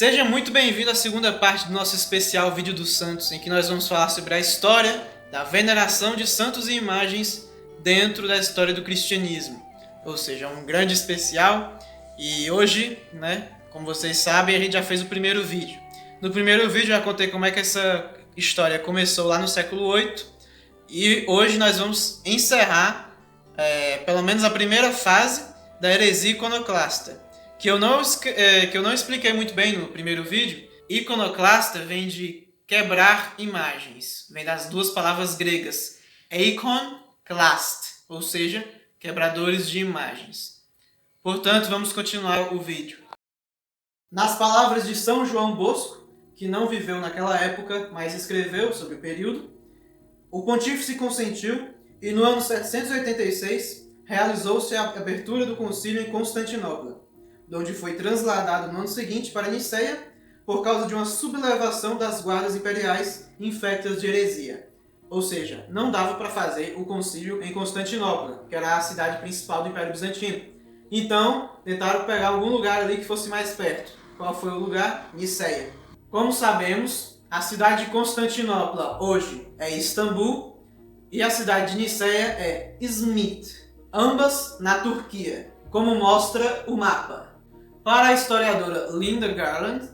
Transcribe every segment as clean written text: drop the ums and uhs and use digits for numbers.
Seja muito bem-vindo à segunda parte do nosso especial Vídeo dos Santos, em que nós vamos falar sobre a história da veneração de santos e imagens dentro da história do cristianismo. Ou seja, um grande especial. E hoje, como vocês sabem, a gente já fez o primeiro vídeo. No primeiro vídeo eu já contei como é que essa história começou lá no século VIII. E hoje nós vamos encerrar, pelo menos a primeira fase da heresia iconoclasta. Que eu não expliquei muito bem no primeiro vídeo. Iconoclasta vem de quebrar imagens. Vem das duas palavras gregas. Eikon, klast, ou seja, quebradores de imagens. Portanto, vamos continuar o vídeo. Nas palavras de São João Bosco, que não viveu naquela época, mas escreveu sobre o período, o pontífice consentiu e no ano 786 realizou-se a abertura do concílio em Constantinopla, onde foi trasladado no ano seguinte para Niceia por causa de uma sublevação das guardas imperiais infectas de heresia. Ou seja, não dava para fazer o concílio em Constantinopla, que era a cidade principal do Império Bizantino. Então, tentaram pegar algum lugar ali que fosse mais perto. Qual foi o lugar? Niceia. Como sabemos, a cidade de Constantinopla hoje é Istambul e a cidade de Niceia é Izmit, ambas na Turquia, como mostra o mapa. Para a historiadora Linda Garland,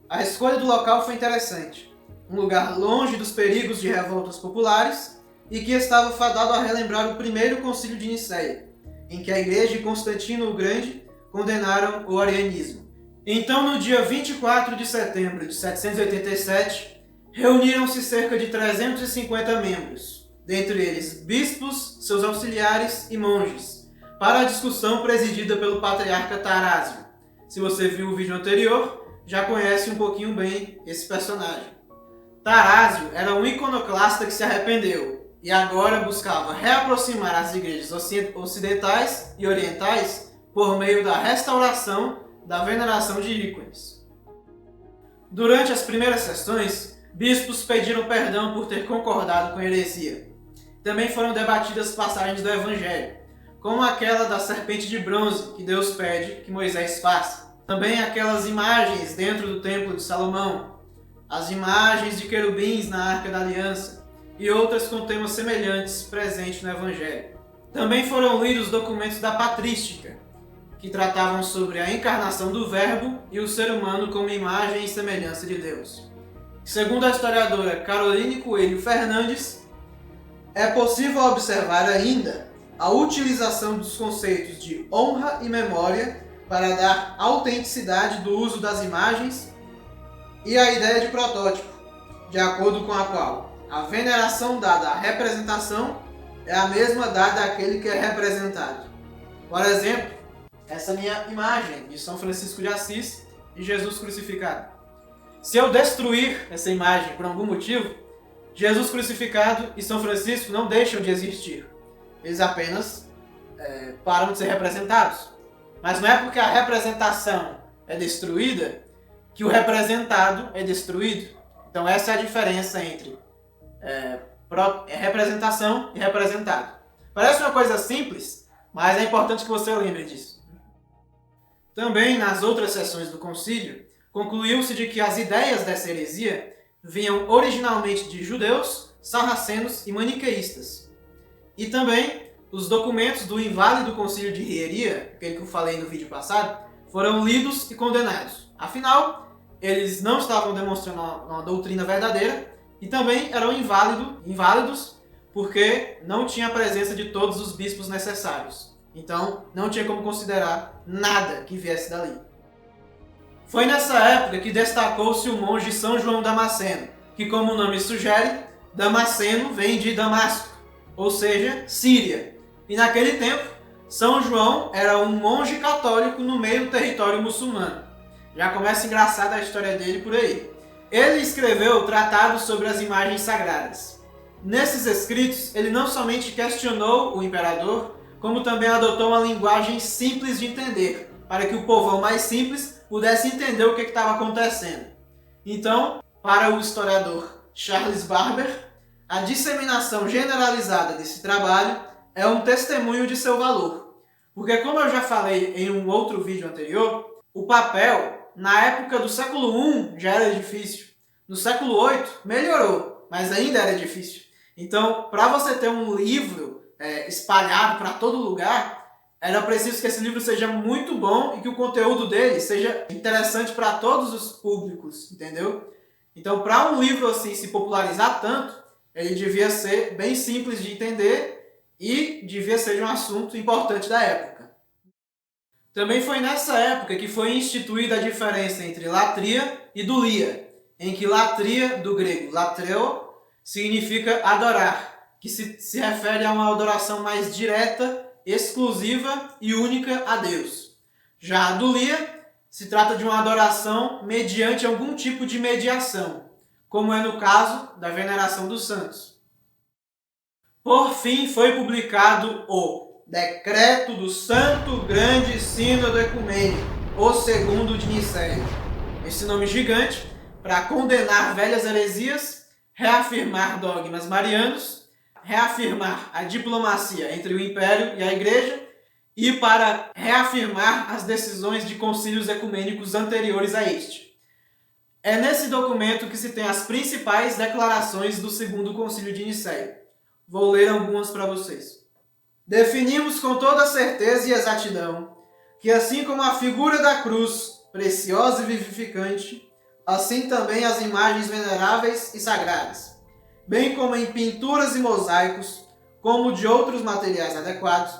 a escolha do local foi interessante. Um lugar longe dos perigos de revoltas populares e que estava fadado a relembrar o primeiro concílio de Niceia, em que a igreja de Constantino o Grande condenaram o arianismo. Então, no dia 24 de setembro de 787, reuniram-se cerca de 350 membros, dentre eles bispos, seus auxiliares e monges, para a discussão presidida pelo patriarca Tarásio. Se você viu o vídeo anterior, já conhece um pouquinho bem esse personagem. Tarásio era um iconoclasta que se arrependeu e agora buscava reaproximar as igrejas ocidentais e orientais por meio da restauração da veneração de ícones. Durante as primeiras sessões, bispos pediram perdão por ter concordado com a heresia. Também foram debatidas passagens do Evangelho, como aquela da serpente de bronze que Deus pede que Moisés faça. Também aquelas imagens dentro do templo de Salomão, as imagens de querubins na Arca da Aliança e outras com temas semelhantes presentes no Evangelho. Também foram lidos documentos da patrística, que tratavam sobre a encarnação do Verbo e o ser humano como imagem e semelhança de Deus. Segundo a historiadora Caroline Coelho Fernandes, é possível observar ainda a utilização dos conceitos de honra e memória para dar autenticidade do uso das imagens e a ideia de protótipo, de acordo com a qual a veneração dada à representação é a mesma dada àquele que é representado. Por exemplo, essa minha imagem de São Francisco de Assis e Jesus crucificado. Se eu destruir essa imagem por algum motivo, Jesus crucificado e São Francisco não deixam de existir. Eles apenas param de ser representados. Mas não é porque a representação é destruída que o representado é destruído. Então essa é a diferença entre representação e representado. Parece uma coisa simples, mas é importante que você lembre disso. Também nas outras sessões do concílio, concluiu-se de que as ideias dessa heresia vinham originalmente de judeus, sarracenos e maniqueístas. E também os documentos do inválido concílio de Hieria, aquele que eu falei no vídeo passado, foram lidos e condenados. Afinal, eles não estavam demonstrando uma doutrina verdadeira e também eram inválidos porque não tinha a presença de todos os bispos necessários. Então, não tinha como considerar nada que viesse dali. Foi nessa época que destacou-se o monge São João Damasceno, que, como o nome sugere, Damasceno vem de Damasco, ou seja, Síria. E naquele tempo, São João era um monge católico no meio do território muçulmano. Já começa engraçada a história dele por aí. Ele escreveu tratados sobre as imagens sagradas. Nesses escritos, ele não somente questionou o imperador, como também adotou uma linguagem simples de entender, para que o povão mais simples pudesse entender o que estava acontecendo. Então, para o historiador Charles Barber, a disseminação generalizada desse trabalho é um testemunho de seu valor. Porque, como eu já falei em um outro vídeo anterior, o papel na época do século I já era difícil. No século VIII melhorou, mas ainda era difícil. Então, para você ter um livro espalhado para todo lugar, era preciso que esse livro seja muito bom e que o conteúdo dele seja interessante para todos os públicos, entendeu? Então, para um livro assim se popularizar tanto, ele devia ser bem simples de entender e devia ser um assunto importante da época. Também foi nessa época que foi instituída a diferença entre latria e dulia, em que latria, do grego latreo, significa adorar, que se refere a uma adoração mais direta, exclusiva e única a Deus. Já a dulia se trata de uma adoração mediante algum tipo de mediação, como é no caso da veneração dos santos. Por fim, foi publicado o Decreto do Santo Grande Sínodo Ecumênico, o Segundo de Nicéia. Esse nome gigante para condenar velhas heresias, reafirmar dogmas marianos, reafirmar a diplomacia entre o Império e a Igreja e para reafirmar as decisões de concílios ecumênicos anteriores a este. É nesse documento que se tem as principais declarações do Segundo Concílio de Nicéia. Vou ler algumas para vocês. Definimos com toda certeza e exatidão que assim como a figura da cruz, preciosa e vivificante, assim também as imagens veneráveis e sagradas, bem como em pinturas e mosaicos, como de outros materiais adequados,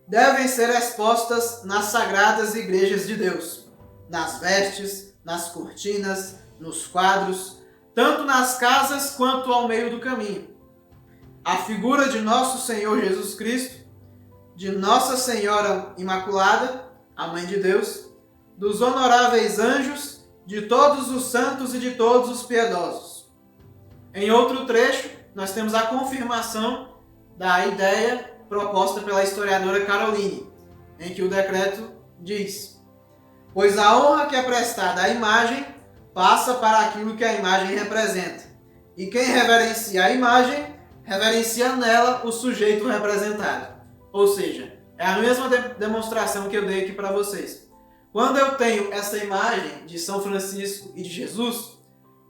devem ser expostas nas sagradas igrejas de Deus, nas vestes, nas cortinas, nos quadros, tanto nas casas quanto ao meio do caminho. A figura de nosso Senhor Jesus Cristo, de Nossa Senhora Imaculada, a Mãe de Deus, dos honoráveis anjos, de todos os santos e de todos os piedosos. Em outro trecho, nós temos a confirmação da ideia proposta pela historiadora Caroline, em que o decreto diz: pois a honra que é prestada à imagem passa para aquilo que a imagem representa, e quem reverencia a imagem, reverencia nela o sujeito representado. Ou seja, é a mesma demonstração que eu dei aqui para vocês. Quando eu tenho essa imagem de São Francisco e de Jesus,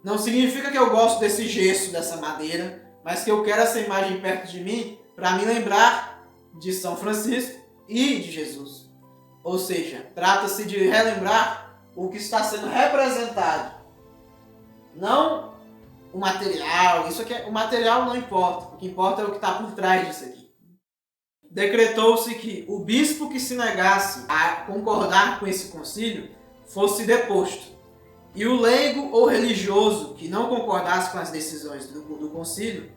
não significa que eu gosto desse gesso, dessa madeira, mas que eu quero essa imagem perto de mim para me lembrar de São Francisco e de Jesus. Ou seja, trata-se de relembrar o que está sendo representado. Não o material, isso aqui, o material não importa, o que importa é o que está por trás disso aqui. Decretou-se que o bispo que se negasse a concordar com esse concílio fosse deposto, e o leigo ou religioso que não concordasse com as decisões do concílio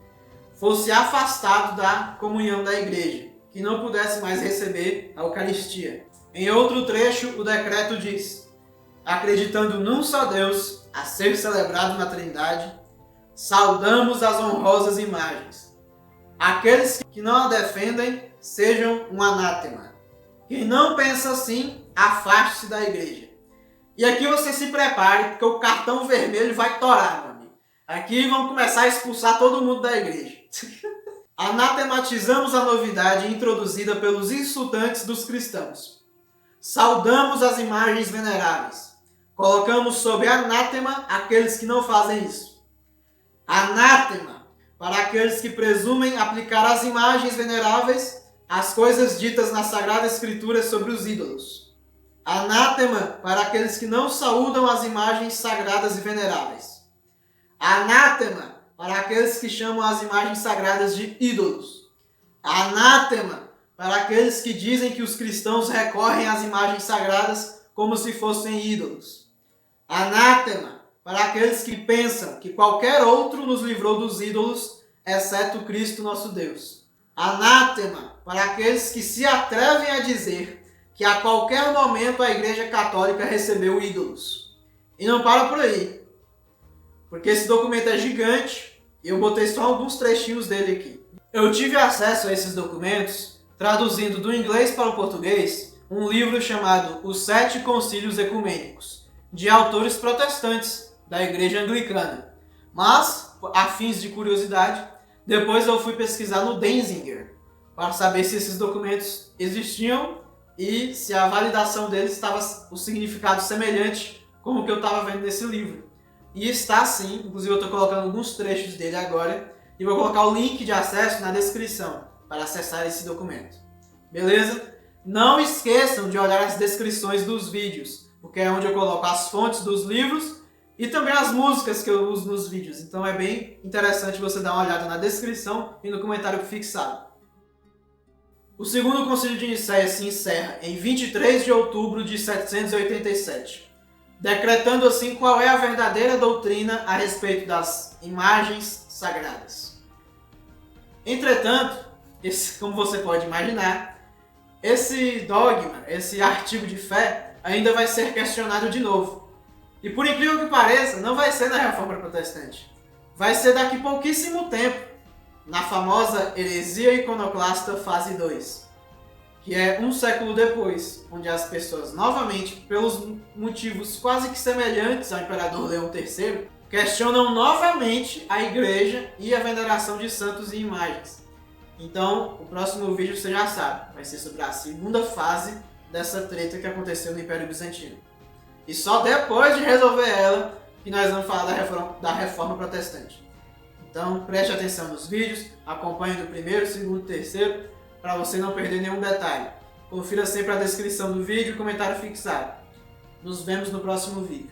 fosse afastado da comunhão da igreja, que não pudesse mais receber a Eucaristia. Em outro trecho, o decreto diz: acreditando num só Deus, a ser celebrado na Trindade, saudamos as honrosas imagens. Aqueles que não a defendem sejam um anátema. Quem não pensa assim, afaste-se da igreja. E aqui você se prepare, porque o cartão vermelho vai torar, meu amigo. Aqui vamos começar a expulsar todo mundo da igreja. Anatematizamos a novidade introduzida pelos insultantes dos cristãos. Saudamos as imagens veneráveis. Colocamos sob anátema aqueles que não fazem isso. Anátema para aqueles que presumem aplicar às imagens veneráveis as coisas ditas na Sagrada Escritura sobre os ídolos. Anátema para aqueles que não saúdam as imagens sagradas e veneráveis. Anátema para aqueles que chamam as imagens sagradas de ídolos. Anátema para aqueles que dizem que os cristãos recorrem às imagens sagradas como se fossem ídolos. Anátema para aqueles que pensam que qualquer outro nos livrou dos ídolos, exceto Cristo nosso Deus. Anátema para aqueles que se atrevem a dizer que a qualquer momento a Igreja Católica recebeu ídolos. E não para por aí, porque esse documento é gigante e eu botei só alguns trechinhos dele aqui. Eu tive acesso a esses documentos traduzindo do inglês para o português um livro chamado Os Sete Concílios Ecumênicos, de autores protestantes da Igreja Anglicana. Mas, a fins de curiosidade, depois eu fui pesquisar no Denzinger para saber se esses documentos existiam e se a validação deles estava o significado semelhante como o que eu estava vendo nesse livro. E está sim, inclusive eu estou colocando alguns trechos dele agora, e vou colocar o link de acesso na descrição para acessar esse documento. Beleza? Não esqueçam de olhar as descrições dos vídeos, porque é onde eu coloco as fontes dos livros e também as músicas que eu uso nos vídeos. Então é bem interessante você dar uma olhada na descrição e no comentário fixado. O segundo concílio de Nicéia se encerra em 23 de outubro de 787, decretando assim qual é a verdadeira doutrina a respeito das imagens sagradas. Entretanto, como você pode imaginar, esse dogma, esse artigo de fé, ainda vai ser questionado de novo. E por incrível que pareça, não vai ser na Reforma Protestante. Vai ser daqui a pouquíssimo tempo, na famosa heresia iconoclasta fase 2, que é um século depois, onde as pessoas novamente, pelos motivos quase que semelhantes ao imperador Leão III, questionam novamente a igreja e a veneração de santos e imagens. Então, o próximo vídeo você já sabe, vai ser sobre a segunda fase dessa treta que aconteceu no Império Bizantino. E só depois de resolver ela que nós vamos falar da Reforma Protestante. Então, preste atenção nos vídeos, acompanhe do primeiro, segundo, terceiro, para você não perder nenhum detalhe. Confira sempre a descrição do vídeo e o comentário fixado. Nos vemos no próximo vídeo.